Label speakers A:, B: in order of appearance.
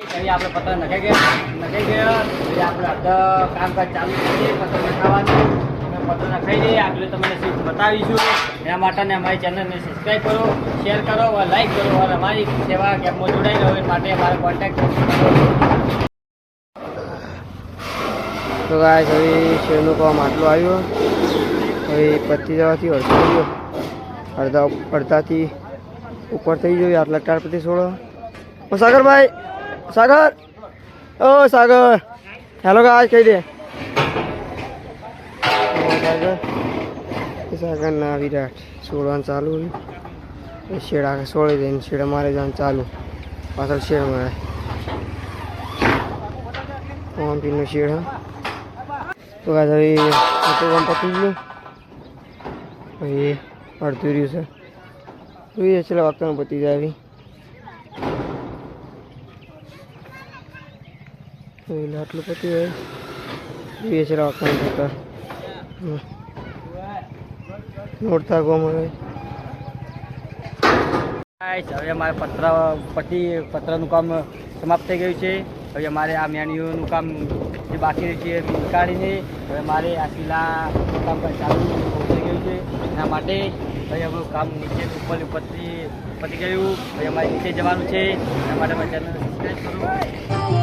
A: આપણે પતંગ નખાઈ ગયા એટલે આપણે અડધા કામકાજ ચાલુ કરીએ પતંગ નખાવાનું. પતંગ નખાઈ દઈએ આગળ તમને સીટ બતાવીશું. એના માટે અમારી ચેનલને સબસ્ક્રાઈબ કરો, શેર કરો, લાઈક કરો અને અમારી સેવા કેમ્પમાં જોડાઈ રહો એ માટે અમારો કોન્ટેક્ટ કરો.
B: તો ગાઈસ હવે શેરનું કામ આટલું આવ્યું. હવે પતી જવાથી અડધો ગયો, અડધાથી ઉપર થઈ ગયો. આટલા ટાર પતિ છોડો. ઓ સાગરભાઈ, સાગર, ઓ સાગર, હેલો ગાઈસ કહી દે. સાગર ના વિરાટ છોડવાનું ચાલુ શેડા છોડી દઈને શેડા મારે જવાનું ચાલુ. પાછળ શેડ મળે પીનું શેડ. તો ગાઈસ હવે કામ પતી ગયું. હવે અડધું રહ્યું છે. જોઈએ છેલ્લા વખતમાં પતી જાય આવી. આટલું પતી હોય જોઈએ છેલ્લા વખતમાં થતા નોડતા ગોમ હવે.
A: હવે અમારે પત્રનું કામ સમાપ્ત થઈ ગયું છે. હવે અમારે આ મેન્યુનું કામ જે બાકી રહ્યું છે નીકાળીને હવે મારે આ શિલાનું કામ ચાલુ થઈ ગયું છે. એના માટે હવે આપણું કામ નીચે પતી ગયું. હવે અમારે નીચે જવાનું છે. એના માટે ચેનલ સબસ્ક્રાઈબ કરો.